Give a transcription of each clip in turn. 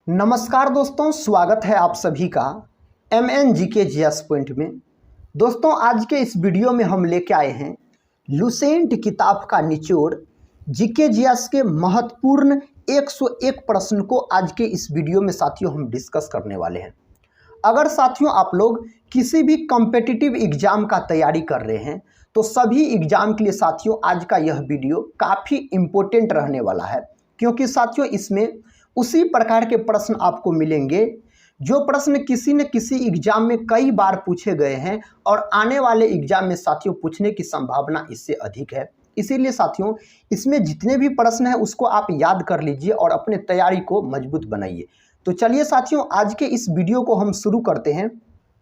नमस्कार दोस्तों, स्वागत है आप सभी का MNGK GS पॉइंट में। दोस्तों, आज के इस वीडियो में हम लेके आए हैं लुसेंट किताब का निचोड़ GK GS के महत्वपूर्ण 101 प्रश्न को आज के इस वीडियो में साथियों हम डिस्कस करने वाले हैं। अगर साथियों आप लोग किसी भी कॉम्पिटिटिव एग्जाम का तैयारी कर रहे हैं तो सभी एग्जाम के लिए साथियों आज का यह वीडियो काफ़ी इम्पोर्टेंट रहने वाला है, क्योंकि साथियों इसमें उसी प्रकार के प्रश्न आपको मिलेंगे जो प्रश्न किसी न किसी एग्जाम में कई बार पूछे गए हैं और आने वाले एग्जाम में साथियों पूछने की संभावना इससे अधिक है। इसीलिए साथियों इसमें जितने भी प्रश्न हैं उसको आप याद कर लीजिए और अपने तैयारी को मजबूत बनाइए। तो चलिए साथियों आज के इस वीडियो को हम शुरू करते हैं।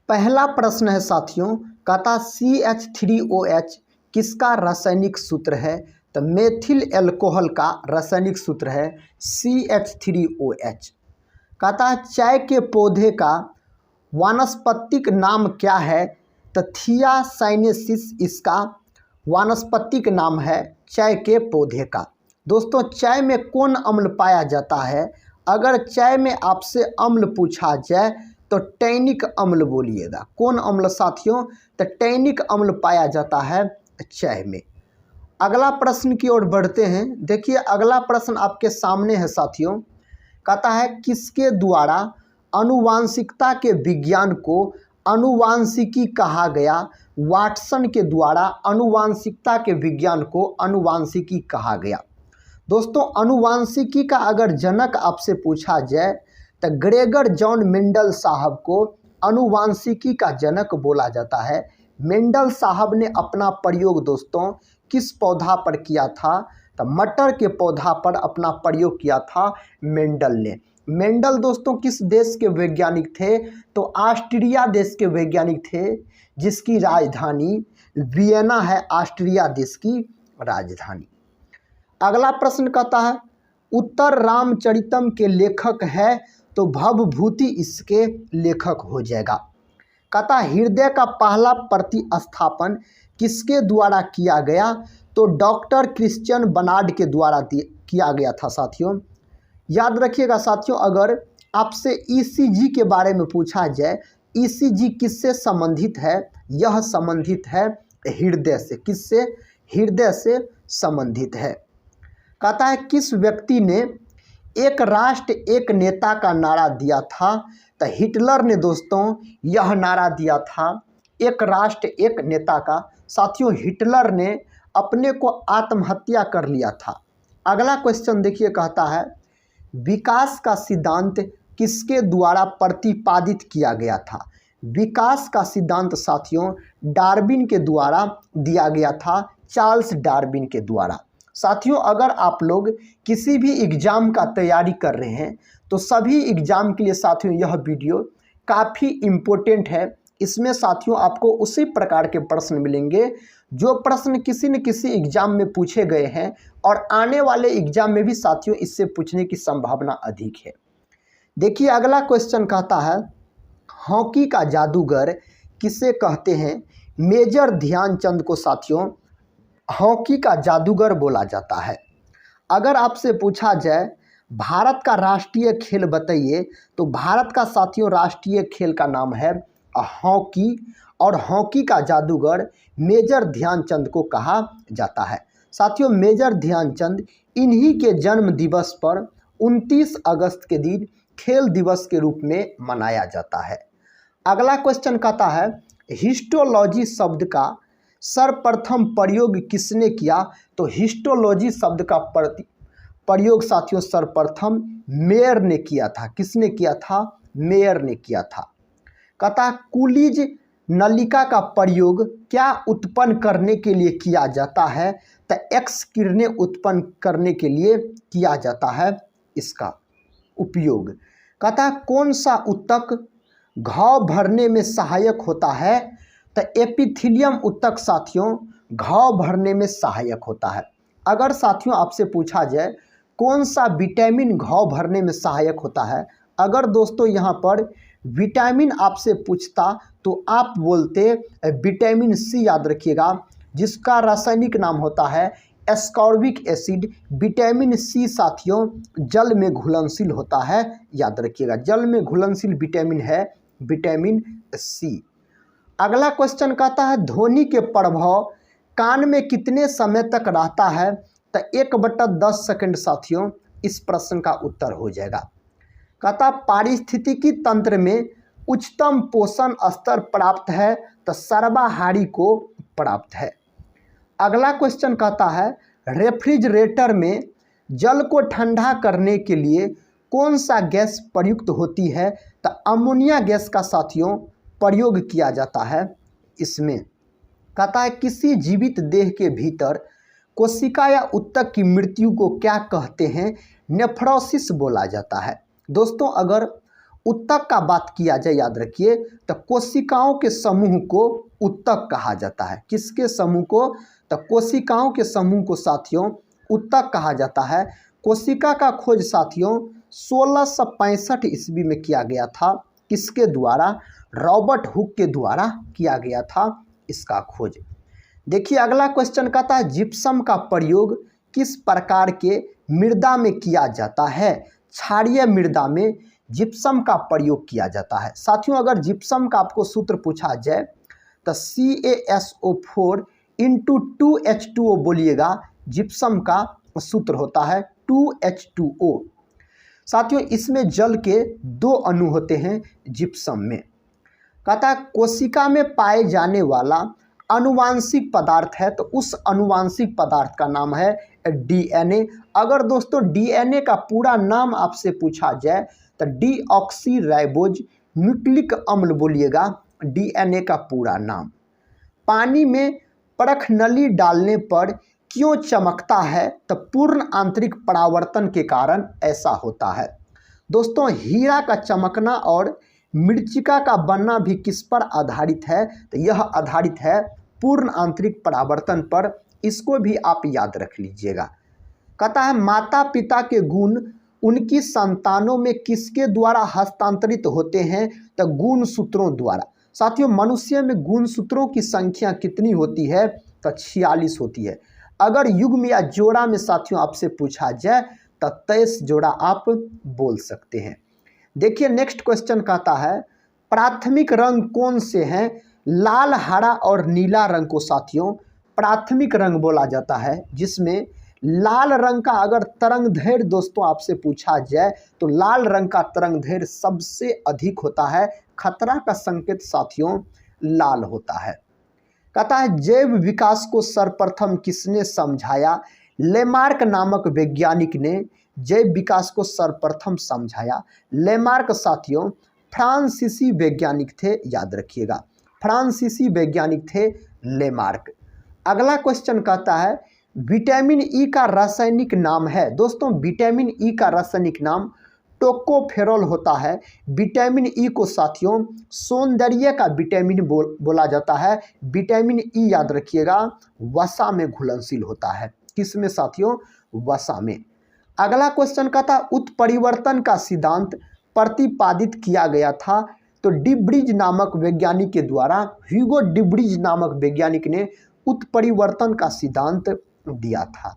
पहला प्रश्न है साथियों, कहता CH3OH किसका रासायनिक सूत्र है? तो मेथिल एल्कोहल का रासायनिक सूत्र है CH3OH। कहता है चाय के पौधे का वानस्पतिक नाम क्या है? तो थियासाइनेसिस इसका वानस्पतिक नाम है चाय के पौधे का। दोस्तों, चाय में कौन अम्ल पाया जाता है? अगर चाय में आपसे अम्ल पूछा जाए तो टैनिक अम्ल बोलिएगा। कौन अम्ल साथियों? तो टैनिक अम्ल पाया जाता है चाय में। अगला प्रश्न की ओर बढ़ते हैं। देखिए अगला प्रश्न आपके सामने है साथियों। कहता है किसके द्वारा आनुवांशिकता के विज्ञान को आनुवांशिकी कहा गया? वाटसन के द्वारा आनुवांशिकता के विज्ञान को आनुवांशिकी कहा गया। दोस्तों, आनुवांशिकी का अगर जनक आपसे पूछा जाए तो ग्रेगर जॉन मेंडल साहब को आनुवांशिकी का जनक बोला जाता है। मेंडल साहब ने अपना प्रयोग दोस्तों किस पौधा पर किया था? तो मटर के पौधा पर अपना प्रयोग किया था मेंडल ने। मेंडल दोस्तों किस देश के वैज्ञानिक थे? तो ऑस्ट्रिया देश के वैज्ञानिक थे, जिसकी राजधानी वियना है। ऑस्ट्रिया देश की राजधानी। अगला प्रश्न कहता है उत्तर रामचरितम के लेखक है, तो भवभूति इसके लेखक हो जाएगा। कहता हृदय का पहला प्रतिस्थापन किसके द्वारा किया गया? तो डॉक्टर क्रिश्चियन बर्नार्ड के द्वारा किया गया था साथियों। याद रखिएगा साथियों, अगर आपसे ECG के बारे में पूछा जाए, ECG किससे संबंधित है? यह संबंधित है हृदय से। किससे? हृदय से संबंधित है। कहता है किस व्यक्ति ने एक राष्ट्र एक नेता का नारा दिया था? तो हिटलर ने दोस्तों यह नारा दिया था, एक राष्ट्र एक नेता का। साथियों हिटलर ने अपने को आत्महत्या कर लिया था। अगला क्वेश्चन देखिए, कहता है विकास का सिद्धांत किसके द्वारा प्रतिपादित किया गया था? विकास का सिद्धांत साथियों डार्विन के द्वारा दिया गया था, चार्ल्स डार्विन के द्वारा। साथियों अगर आप लोग किसी भी एग्ज़ाम का तैयारी कर रहे हैं तो सभी एग्ज़ाम के लिए साथियों यह वीडियो काफ़ी इम्पोर्टेंट है। इसमें साथियों आपको उसी प्रकार के प्रश्न मिलेंगे जो प्रश्न किसी न किसी एग्ज़ाम में पूछे गए हैं और आने वाले एग्ज़ाम में भी साथियों इससे पूछने की संभावना अधिक है। देखिए अगला क्वेश्चन कहता है हॉकी का जादूगर किसे कहते हैं? मेजर ध्यानचंद को साथियों हॉकी का जादूगर बोला जाता है। अगर आपसे पूछा जाए भारत का राष्ट्रीय खेल बताइए, तो भारत का साथियों राष्ट्रीय खेल का नाम है हॉकी, और हॉकी का जादूगर मेजर ध्यानचंद को कहा जाता है। साथियों मेजर ध्यानचंद इन्हीं के जन्म दिवस पर 29 अगस्त के दिन खेल दिवस के रूप में मनाया जाता है। अगला क्वेश्चन कहता है हिस्टोलॉजी शब्द का सर्वप्रथम प्रयोग किसने किया? तो हिस्टोलॉजी शब्द का प्रयोग साथियों सर्वप्रथम मेयर ने किया था। किसने किया था? मेयर ने किया था। कहता कुलिज नलिका का प्रयोग क्या उत्पन्न करने के लिए किया जाता है? तो एक्स किरणें उत्पन्न करने के लिए किया जाता है इसका उपयोग। कहता कौन सा ऊतक घाव भरने में सहायक होता है? तो एपिथेलियम ऊतक साथियों घाव भरने में सहायक होता है। अगर साथियों आपसे पूछा जाए कौन सा विटामिन घाव भरने में सहायक होता है, अगर दोस्तों यहाँ पर विटामिन आपसे पूछता तो आप बोलते विटामिन C। याद रखिएगा जिसका रासायनिक नाम होता है एस्कॉर्बिक एसिड, विटामिन सी साथियों जल में घुलनशील होता है, याद रखिएगा जल में घुलनशील विटामिन है विटामिन सी। अगला क्वेश्चन कहता है ध्वनि के प्रभाव कान में कितने समय तक रहता है, तो 1/10 सेकंड साथियों इस प्रश्न का उत्तर हो जाएगा। कहता पारिस्थितिकी तंत्र में उच्चतम पोषण स्तर प्राप्त है, तो सर्वाहारी को प्राप्त है। अगला क्वेश्चन कहता है रेफ्रिजरेटर में जल को ठंडा करने के लिए कौन सा गैस प्रयुक्त होती है, तो अमोनिया गैस का साथियों प्रयोग किया जाता है इसमें। कहता है किसी जीवित देह के भीतर कोशिका या ऊतक की मृत्यु को क्या कहते हैं, नेफ्रोसिस बोला जाता है। दोस्तों अगर ऊतक का बात किया जाए याद रखिए तो कोशिकाओं के समूह को ऊतक कहा जाता है। किसके समूह को, तो कोशिकाओं के समूह को साथियों ऊतक कहा जाता है। कोशिका का खोज साथियों 1665 ईस्वी में किया गया था। किसके द्वारा, रॉबर्ट हुक के द्वारा किया गया था इसका खोज। देखिए अगला क्वेश्चन कहता है जिप्सम का प्रयोग किस प्रकार के मृदा में किया जाता है, क्षारीय मृदा में जिप्सम का प्रयोग किया जाता है। साथियों अगर जिप्सम का आपको सूत्र पूछा जाए तो CaSO4 × 2H2O बोलिएगा, जिप्सम का सूत्र होता है 2H2O। साथियों इसमें जल के 2 अणु होते हैं जिप्सम में। कहता है कोशिका में पाए जाने वाला अनुवांशिक पदार्थ है, तो उस अनुवांशिक पदार्थ का नाम है DNA। अगर दोस्तों DNA का पूरा नाम आपसे पूछा जाए तो डीऑक्सीराइबोज न्यूक्लिक अम्ल बोलिएगा DNA का पूरा नाम। पानी में परख नली डालने पर क्यों चमकता है, तो पूर्ण आंतरिक परावर्तन के कारण ऐसा होता है। दोस्तों हीरा का चमकना और मृत्तिका का बनना भी किस पर आधारित है, तो यह आधारित है पूर्ण आंतरिक परावर्तन पर। इसको भी आप याद रख लीजिएगा। कहता है माता पिता के गुण उनकी संतानों में किसके द्वारा हस्तांतरित होते हैं, तो गुणसूत्रों द्वारा। साथियों मनुष्य में गुणसूत्रों की संख्या कितनी होती है, तो 46 होती है। अगर युग्म या जोड़ा में साथियों आपसे पूछा जाए तो 23 जोड़ा आप बोल सकते हैं। देखिए नेक्स्ट क्वेश्चन कहता है प्राथमिक रंग कौन से हैं, लाल, हरा और नीला रंग को साथियों प्राथमिक रंग बोला जाता है, जिसमें लाल रंग का अगर तरंगदैर्घ्य दोस्तों आपसे पूछा जाए तो लाल रंग का तरंगदैर्घ्य सबसे अधिक होता है। खतरा का संकेत साथियों लाल होता है। कहता है जैव विकास को सर्वप्रथम किसने समझाया, लेमार्क नामक वैज्ञानिक ने जैव विकास को सर्वप्रथम समझाया। लेमार्क साथियों फ्रांसीसी वैज्ञानिक थे, याद रखिएगा फ्रांसीसी वैज्ञानिक थे लेमार्क। अगला क्वेश्चन कहता है विटामिन ई का रासायनिक नाम है। दोस्तों विटामिन ई का रासायनिक नाम टोकोफेरोल होता है। विटामिन ई को साथियों सौंदर्य का विटामिन बोला जाता है। विटामिन ई याद रखिएगा वसा में घुलनशील होता है। किस में साथियों, वसा में। अगला क्वेश्चन कहता उत्परिवर्तन का सिद्धांत प्रतिपादित किया गया था, तो डिब्रीज नामक वैज्ञानिक के द्वारा, ह्यूगो डिब्रीज नामक वैज्ञानिक ने उत्परिवर्तन का सिद्धांत दिया था।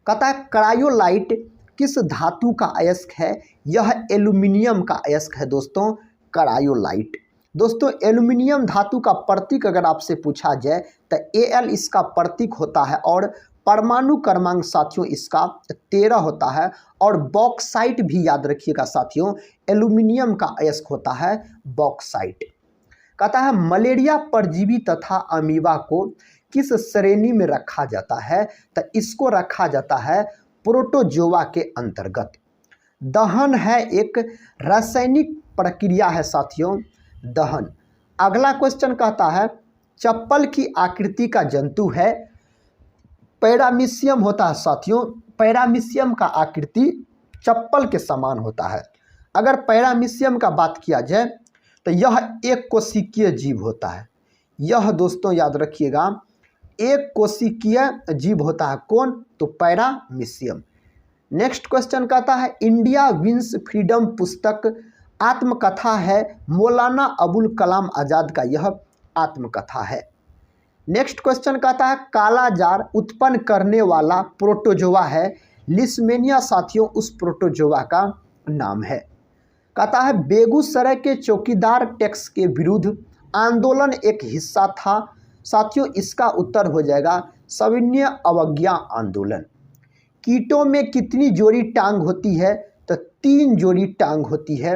कहता है क्रायोलाइट किस धातु का अयस्क है, यह एल्यूमिनियम का अयस्क है दोस्तों क्रायोलाइट। दोस्तों एल्यूमिनियम धातु का प्रतीक अगर आपसे पूछा जाए तो Al इसका प्रतीक होता है और परमाणु क्रमांक साथियों इसका 13 होता है। और बॉक्साइट भी याद रखिएगा साथियों एल्यूमिनियम का अयस्क होता है बॉक्साइट। कहता है मलेरिया परजीवी तथा अमीबा को किस श्रेणी में रखा जाता है, तो इसको रखा जाता है प्रोटोजोआ के अंतर्गत। दहन है एक रासायनिक प्रक्रिया है साथियों दहन। अगला क्वेश्चन कहता है चप्पल की आकृति का जंतु है पैरामीशियम होता है साथियों। पैरामीशियम का आकृति चप्पल के समान होता है। अगर पैरामीशियम का बात किया जाए तो यह एक कोशिकीय जीव होता है। यह दोस्तों याद रखिएगा एक कोशिकीय जीव होता है। कौन, तो पैरामीशियम। नेक्स्ट क्वेश्चन कहता है इंडिया विंस फ्रीडम पुस्तक आत्मकथा है, मौलाना अबुल कलाम आज़ाद का यह आत्मकथा है। नेक्स्ट क्वेश्चन कहता है काला जार उत्पन्न करने वाला प्रोटोजोआ है, लिस्मेनिया साथियों उस प्रोटोजोआ का नाम है। कहता है बेगूसराय के चौकीदार टैक्स के विरुद्ध आंदोलन एक हिस्सा था, साथियों इसका उत्तर हो जाएगा सविनय अवज्ञा आंदोलन। कीटों में कितनी जोड़ी टांग होती है, तो 3 जोड़ी टांग होती है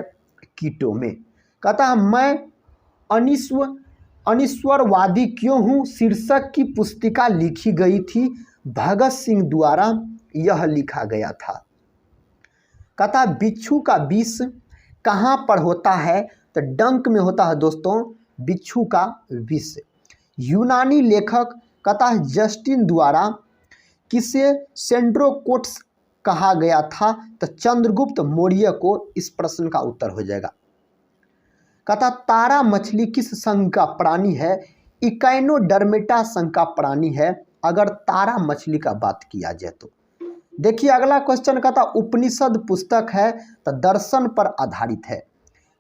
कीटों में। कहता है मैं अनिश्वरवादी क्यों हूँ शीर्षक की पुस्तिका लिखी गई थी, भगत सिंह द्वारा यह लिखा गया था। कहता है बिच्छू का विष कहाँ पर होता है, तो डंक में होता है दोस्तों बिच्छू का विष। यूनानी लेखक कहता है जस्टिन द्वारा किसे सेंड्रोकोट्स कहा गया था, तो चंद्रगुप्त मौर्य को इस प्रश्न का उत्तर हो जाएगा। कहता तारा मछली किस संघ का प्राणी है, इकाइनोडर्मेटा संघ का प्राणी है अगर तारा मछली का बात किया जाए तो। देखिए अगला क्वेश्चन कहता उपनिषद पुस्तक है तो दर्शन पर आधारित है।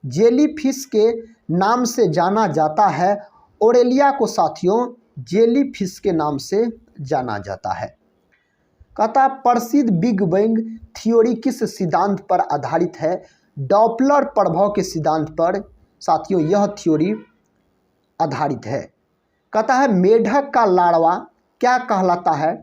जेलीफिश के नाम से जाना जाता है, ओरेलिया को साथियों जेलीफिश के नाम से जाना जाता है। कहता प्रसिद्ध बिग बैंग थ्योरी किस सिद्धांत पर आधारित है, डॉपलर प्रभाव के सिद्धांत पर साथियों यह थ्योरी आधारित है। कहता है मेढक का लार्वा क्या कहलाता है,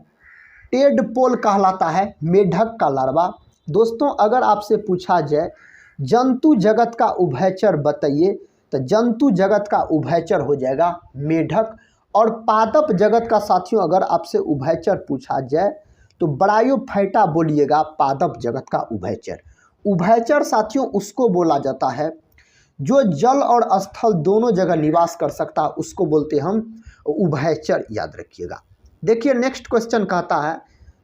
टेडपोल कहलाता है मेढक का लार्वा। दोस्तों अगर आपसे पूछा जाए जंतु जगत का उभयचर बताइए, तो जंतु जगत का उभयचर हो जाएगा मेढक। और पादप जगत का साथियों अगर आपसे उभयचर पूछा जाए तो ब्रायोफाइटा बोलिएगा पादप जगत का उभयचर। उभयचर साथियों उसको बोला जाता है जो जल और स्थल दोनों जगह निवास कर सकता है, उसको बोलते हम उभयचर, याद रखिएगा। देखिए नेक्स्ट क्वेश्चन कहता है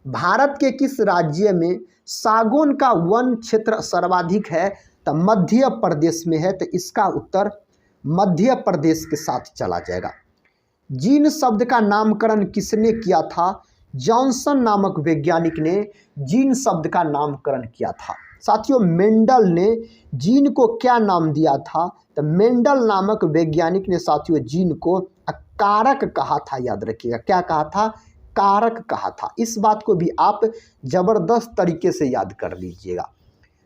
भारत के किस राज्य में सागौन का वन क्षेत्र सर्वाधिक है, तो मध्य प्रदेश में है, तो इसका उत्तर मध्य प्रदेश के साथ चला जाएगा। जीन शब्द का नामकरण किसने किया था, जॉनसन नामक वैज्ञानिक ने जीन शब्द का नामकरण किया था। साथियों मेंडल ने जीन को क्या नाम दिया था, तो मेंडल नामक वैज्ञानिक ने साथियों जीन को कारक कहा था, याद रखिएगा क्या कहा था, कारक कहा था। इस बात को भी आप जबरदस्त तरीके से याद कर लीजिएगा।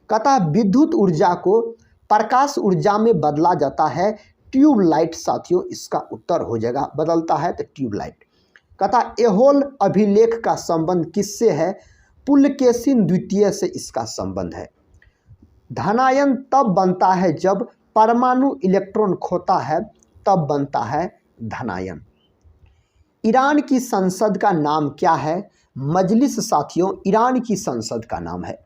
कहता विद्युत ऊर्जा को प्रकाश ऊर्जा में बदला जाता है, ट्यूबलाइट साथियों इसका उत्तर हो जाएगा, बदलता है तो ट्यूबलाइट। कहता एहोल अभिलेख का संबंध किससे है, पुलकेशिन द्वितीय से इसका संबंध है। धनायन तब बनता है जब परमाणु इलेक्ट्रॉन खोता है, तब बनता है धनायन। ईरान की संसद का नाम क्या है, मजलिस साथियों ईरान की संसद का नाम है।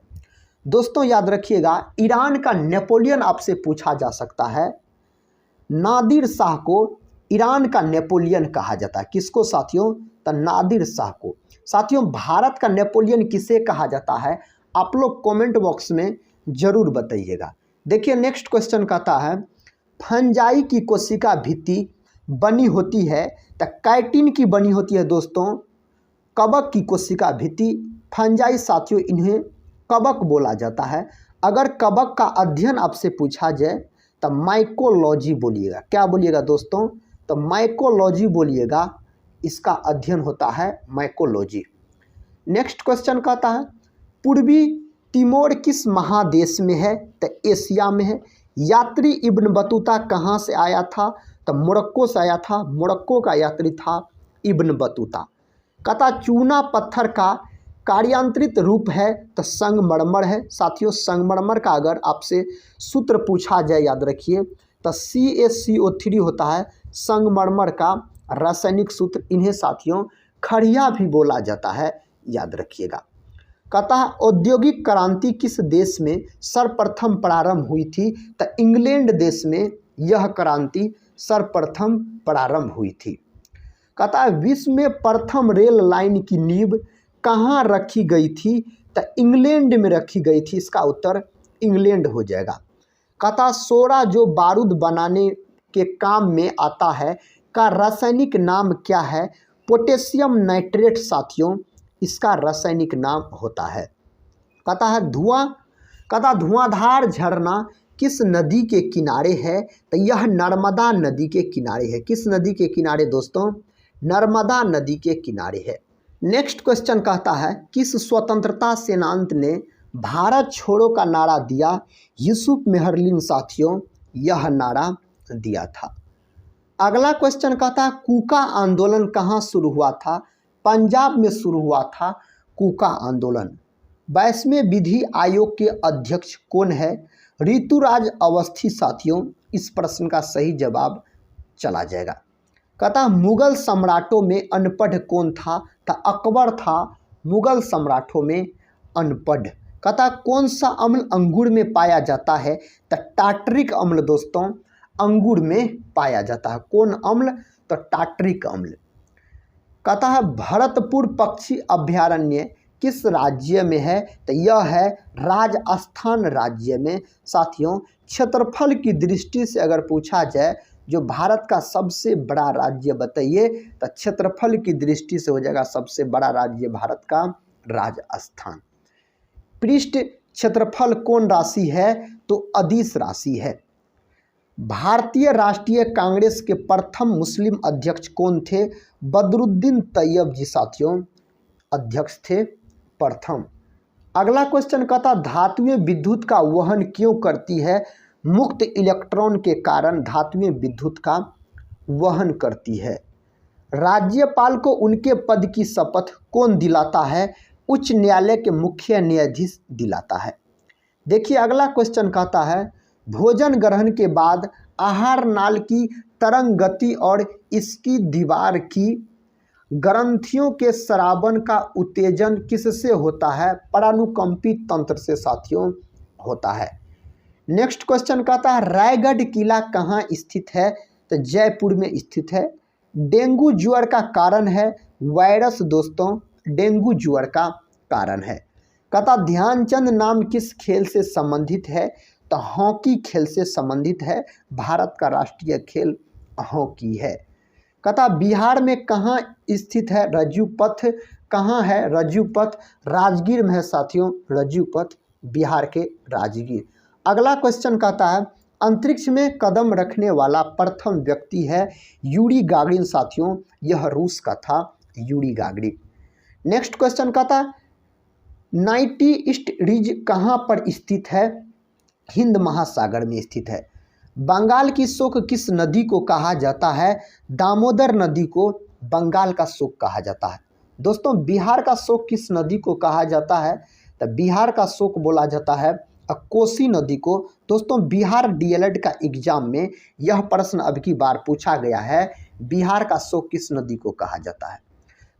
दोस्तों याद रखिएगा ईरान का नेपोलियन आपसे पूछा जा सकता है। नादिर शाह को ईरान का नेपोलियन कहा जाता है, किसको साथियों, तो नादिर शाह को। साथियों भारत का नेपोलियन किसे कहा जाता है, आप लोग कमेंट बॉक्स में जरूर बताइएगा। देखिए नेक्स्ट क्वेश्चन कहता है फंजाई की कोशिका भित्ति बनी होती है, तो काइटिन की बनी होती है दोस्तों कवक की कोशिका भित्ति। फंजाई साथियों इन्हें कवक बोला जाता है। अगर कवक का अध्ययन आपसे पूछा जाए तो माइकोलॉजी बोलिएगा, क्या बोलिएगा दोस्तों, तो माइकोलॉजी बोलिएगा, इसका अध्ययन होता है माइकोलॉजी। नेक्स्ट क्वेश्चन कहता है पूर्वी तिमोर किस महादेश में है, तो एशिया में है। यात्री इब्न बतूता कहाँ से आया था, तो मोरक्को से आया था, मोरक्को का यात्री था इब्न बतूता। कहता चूना पत्थर का कार्यांतरित रूप है, तो संगमरमर है। साथियों संगमरमर का अगर आपसे सूत्र पूछा जाए याद रखिए तो CaCO3 होता है संगमरमर का रासायनिक सूत्र। इन्हें साथियों खड़िया भी बोला जाता है, याद रखिएगा। कहता है औद्योगिक क्रांति किस देश में सर्वप्रथम प्रारंभ हुई थी, तो इंग्लैंड देश में यह क्रांति सर्वप्रथम प्रारंभ हुई थी। कहता है विश्व में प्रथम रेल लाइन की नींव कहाँ रखी गई थी, तो इंग्लैंड में रखी गई थी, इसका उत्तर इंग्लैंड हो जाएगा। कहता सोडा जो बारूद बनाने के काम में आता है का रासायनिक नाम क्या है, पोटेशियम नाइट्रेट साथियों इसका रासायनिक नाम होता है। कहता है धुआंधार झरना किस नदी के किनारे है, तो यह नर्मदा नदी के किनारे है। किस नदी के किनारे दोस्तों, नर्मदा नदी के किनारे है। नेक्स्ट क्वेश्चन कहता है किस स्वतंत्रता सेनानी ने भारत छोड़ो का नारा दिया? यूसुफ मेहरलिन साथियों यह नारा दिया था। अगला क्वेश्चन कहता है कूका आंदोलन कहाँ शुरू हुआ था? पंजाब में शुरू हुआ था कूका आंदोलन। 22वें विधि आयोग के अध्यक्ष कौन है? ऋतुराज अवस्थी साथियों इस प्रश्न का सही जवाब चला जाएगा। कहता मुगल सम्राटों में अनपढ़ कौन था? तो अकबर था मुगल सम्राटों में अनपढ़। कहता कौन सा अम्ल अंगूर में पाया जाता है? तो टार्टरिक अम्ल दोस्तों अंगूर में पाया जाता है। कौन अम्ल? तो टार्टरिक अम्ल। कहता है भरतपुर पक्षी अभयारण्य किस राज्य में है? तो यह है राजस्थान राज्य में। साथियों क्षेत्रफल की दृष्टि से अगर पूछा जाए जो भारत का सबसे बड़ा राज्य बताइए, तो क्षेत्रफल की दृष्टि से हो जाएगा सबसे बड़ा राज्य भारत का राजस्थान। पृष्ठ क्षेत्रफल कौन राशि है? तो अदिश राशि है। भारतीय राष्ट्रीय कांग्रेस के प्रथम मुस्लिम अध्यक्ष कौन थे? बदरुद्दीन तैयब जी साथियों अध्यक्ष थे प्रथम। अगला क्वेश्चन कहता धातुएं विद्युत का वहन क्यों करती है? मुक्त इलेक्ट्रॉन के कारण धातुएं विद्युत का वहन करती है। राज्यपाल को उनके पद की शपथ कौन दिलाता है? उच्च न्यायालय के मुख्य न्यायाधीश दिलाता है। देखिए अगला क्वेश्चन कहता है भोजन ग्रहण के बाद आहार नाल की तरंग गति और इसकी दीवार की ग्रंथियों के स्रावन का उत्तेजन किससे होता है? परानुकंपी तंत्र से साथियों होता है। नेक्स्ट क्वेश्चन कहता है रायगढ़ किला कहाँ स्थित है? तो जयपुर में स्थित है। डेंगू ज्वर का कारण है वायरस दोस्तों डेंगू ज्वर का कारण है। कहता ध्यानचंद नाम किस खेल से संबंधित है? तो हॉकी खेल से संबंधित है। भारत का राष्ट्रीय खेल हॉकी है। कहता बिहार में कहाँ स्थित है रज्जुपथ? कहाँ है रज्जुपथ? राजगीर में है साथियों रज्जुपथ बिहार के राजगीर। अगला क्वेश्चन कहता है अंतरिक्ष में कदम रखने वाला प्रथम व्यक्ति है यूरी गागरिन साथियों यह रूस का था यूरी गागरिन। नेक्स्ट क्वेश्चन कहता नाइटी ईस्ट रिज कहाँ पर स्थित है? हिंद महासागर में स्थित है। बंगाल की शोक किस नदी को कहा जाता है? दामोदर नदी को बंगाल का शोक कहा जाता है। दोस्तों बिहार का शोक किस नदी को कहा जाता है? तो बिहार का शोक बोला जाता है कोसी नदी को। दोस्तों बिहार डीएलएड का एग्जाम में यह प्रश्न अब की बार पूछा गया है बिहार का शोक किस नदी को कहा जाता है।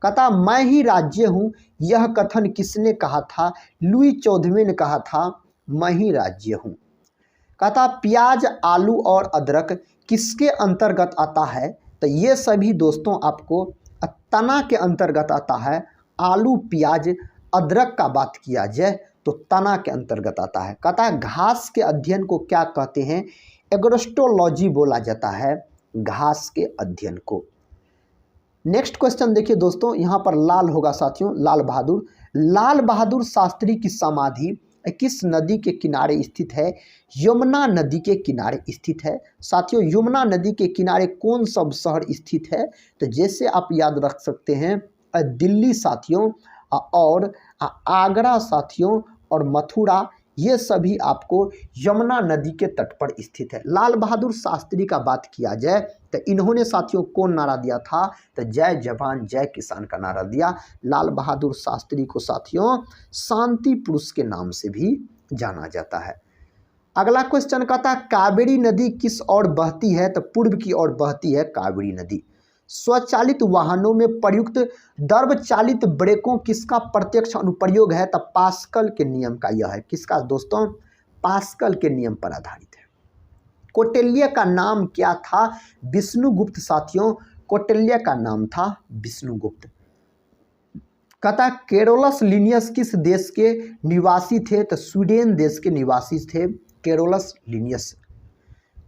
कहता मैं ही राज्य हूँ यह कथन किसने कहा था? लुई 14वें ने कहा था मैं ही राज्य हूँ। कहता प्याज आलू और अदरक किसके अंतर्गत आता है? तो ये सभी दोस्तों आपको तना के अंतर्गत आता है। आलू प्याज अदरक का बात किया जाए तो तना के अंतर्गत आता है। कहता है घास के अध्ययन को क्या कहते हैं? एग्रोस्टोलॉजी बोला जाता है घास के अध्ययन को। नेक्स्ट क्वेश्चन देखिए दोस्तों यहाँ पर लाल होगा साथियों लाल बहादुर शास्त्री की समाधि किस नदी के किनारे स्थित है? यमुना नदी के किनारे स्थित है। साथियों यमुना नदी के किनारे कौन सा शहर स्थित है? तो जैसे आप याद रख सकते हैं दिल्ली साथियों और आगरा साथियों और मथुरा ये सभी आपको यमुना नदी के तट पर स्थित है। लाल बहादुर शास्त्री का बात किया जाए तो इन्होंने साथियों कौन नारा दिया था? तो जय जवान जय किसान का नारा दिया। लाल बहादुर शास्त्री को साथियों शांति पुरुष के नाम से भी जाना जाता है। अगला क्वेश्चन कहता है कावेरी नदी किस ओर बहती है? तो पूर्व की ओर बहती है कावेरी नदी। स्वचालित वाहनों में प्रयुक्त दर्व चालित ब्रेकों किसका प्रत्यक्ष अनुप्रयोग है? तो पास्कल के नियम का यह है। किसका दोस्तों? पास्कल के नियम पर आधारित है। कौटिल्य का नाम क्या था? विष्णुगुप्त साथियों कौटिल्य का नाम था विष्णुगुप्त। कहता कैरोलस लिनियस किस देश के निवासी थे? तो स्वीडन देश के निवासी थे कैरोलस लिनियस।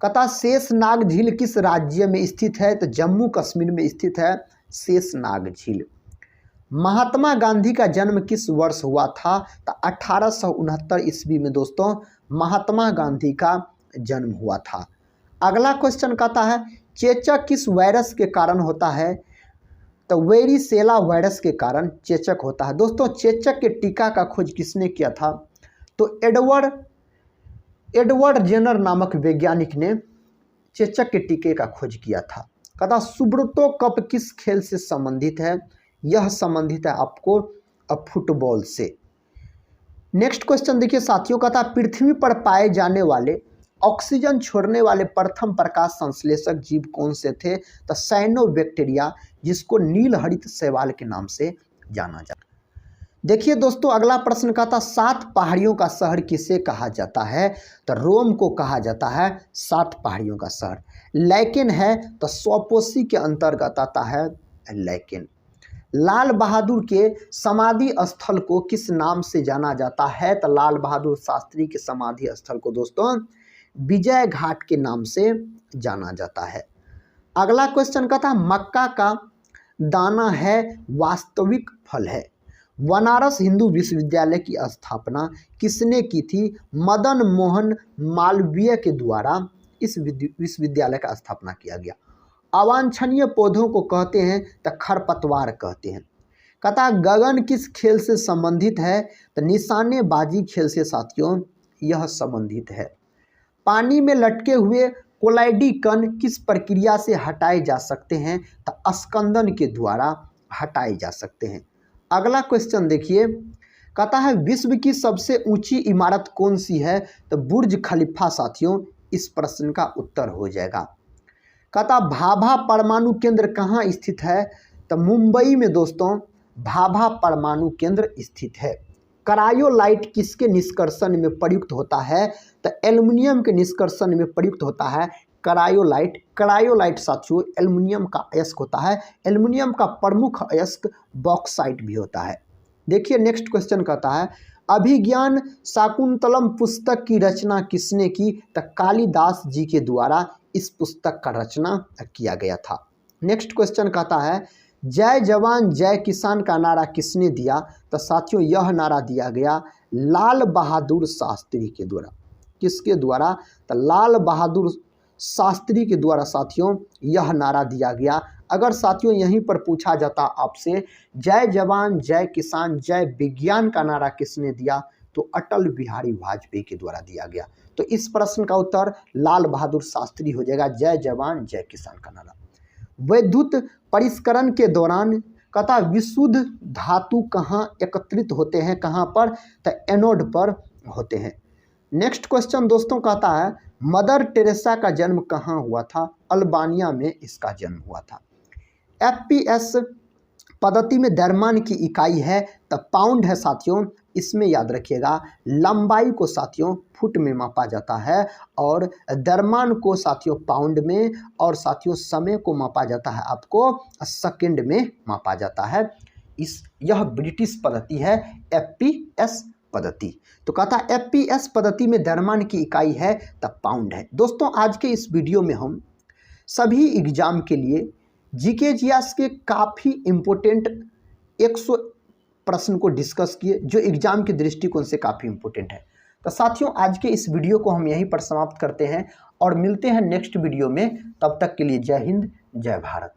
कहता शेषनाग झील किस राज्य में स्थित है? तो जम्मू कश्मीर में स्थित है शेषनाग झील। महात्मा गांधी का जन्म किस वर्ष हुआ था? तो 1869 ईस्वी में दोस्तों महात्मा गांधी का जन्म हुआ था। अगला क्वेश्चन कहता है चेचक किस वायरस के कारण होता है? तो वेरिसेला वायरस के कारण चेचक होता है। दोस्तों चेचक के टीका का खोज किसने किया था? तो एडवर्ड जेनर नामक वैज्ञानिक ने चेचक के टीके का खोज किया था। कहता सुब्रतो कप किस खेल से संबंधित है? यह संबंधित है आपको फुटबॉल से। नेक्स्ट क्वेश्चन देखिए साथियों, कहता पृथ्वी पर पाए जाने वाले ऑक्सीजन छोड़ने वाले प्रथम प्रकाश संश्लेषक जीव कौन से थे? तो साइनोबैक्टीरिया, जिसको नील हरित शैवाल के नाम से जाना जाता है। देखिए दोस्तों अगला प्रश्न कहता 7 पहाड़ियों का शहर किसे कहा जाता है? तो रोम को कहा जाता है 7 पहाड़ियों का शहर। लैकेन है तो स्वपोषी के अंतर्गत आता है लैकेन। लाल बहादुर के समाधि स्थल को किस नाम से जाना जाता है? तो लाल बहादुर शास्त्री के समाधि स्थल को दोस्तों विजय घाट के नाम से जाना जाता है। अगला क्वेश्चन कहता मक्का का दाना है वास्तविक फल है। बनारस हिंदू विश्वविद्यालय की स्थापना किसने की थी? मदन मोहन मालवीय के द्वारा इस विश्वविद्यालय का स्थापना किया गया। अवांछनीय पौधों को कहते हैं तो खरपतवार कहते हैं। कहता गगन किस खेल से संबंधित है? तो निशानेबाजी खेल से साथियों यह संबंधित है। पानी में लटके हुए कोलाइडी कण किस प्रक्रिया से हटाए जा सकते हैं? तो स्कंदन के द्वारा हटाए जा सकते हैं। अगला क्वेश्चन देखिए, कहता है विश्व की सबसे ऊंची इमारत कौन सी है? तो बुर्ज खलीफा साथियों इस प्रश्न का उत्तर हो जाएगा। कहता भाभा परमाणु केंद्र कहाँ स्थित है? तो मुंबई में दोस्तों भाभा परमाणु केंद्र स्थित है। क्रायोलाइट किसके निष्कर्षण में प्रयुक्त होता है? तो एल्युमिनियम के निष्कर्षण में प्रयुक्त होता है क्रायोलाइट साथियों एल्युमिनियम का अयस्क होता है। एल्युमिनियम का प्रमुख अयस्क बॉक्साइट भी होता है। देखिए नेक्स्ट क्वेश्चन कहता है अभिज्ञान शाकुंतलम पुस्तक की रचना किसने की? तो कालिदास जी के द्वारा इस पुस्तक का रचना किया गया था। नेक्स्ट क्वेश्चन कहता है जय जवान जय किसान का नारा किसने दिया? तो साथियों यह नारा दिया गया लाल बहादुर शास्त्री के द्वारा। किसके द्वारा? तो लाल बहादुर शास्त्री के द्वारा साथियों यह नारा दिया गया। अगर साथियों यहीं पर पूछा जाता आपसे जय जवान जय किसान जय विज्ञान का नारा किसने दिया? तो अटल बिहारी वाजपेयी के द्वारा दिया गया। तो इस प्रश्न का उत्तर लाल बहादुर शास्त्री हो जाएगा, जय जवान जय किसान का नारा। विद्युत परिष्करण के दौरान कहता विशुद्ध धातु कहाँ एकत्रित होते हैं? कहाँ पर? तो एनोड पर होते हैं। नेक्स्ट क्वेश्चन दोस्तों कहता है मदर टेरेसा का जन्म कहाँ हुआ था? अल्बानिया में इसका जन्म हुआ था। FPS पद्धति में द्रव्यमान की इकाई है तो पाउंड है साथियों। इसमें याद रखिएगा लंबाई को साथियों फुट में मापा जाता है और द्रव्यमान को साथियों पाउंड में और साथियों समय को मापा जाता है आपको सेकंड में मापा जाता है। यह ब्रिटिश पद्धति है FPS पद्धति। तो कहता FPS पद्धति में द्रव्यमान की इकाई है तब पाउंड है। दोस्तों आज के इस वीडियो में हम सभी एग्जाम के लिए जीके जीएस के काफ़ी इम्पोर्टेंट 100 प्रश्न को डिस्कस किए जो एग्जाम के दृष्टिकोण से काफ़ी इम्पोर्टेंट है। तो साथियों आज के इस वीडियो को हम यहीं पर समाप्त करते हैं और मिलते हैं नेक्स्ट वीडियो में। तब तक के लिए जय हिंद जय भारत।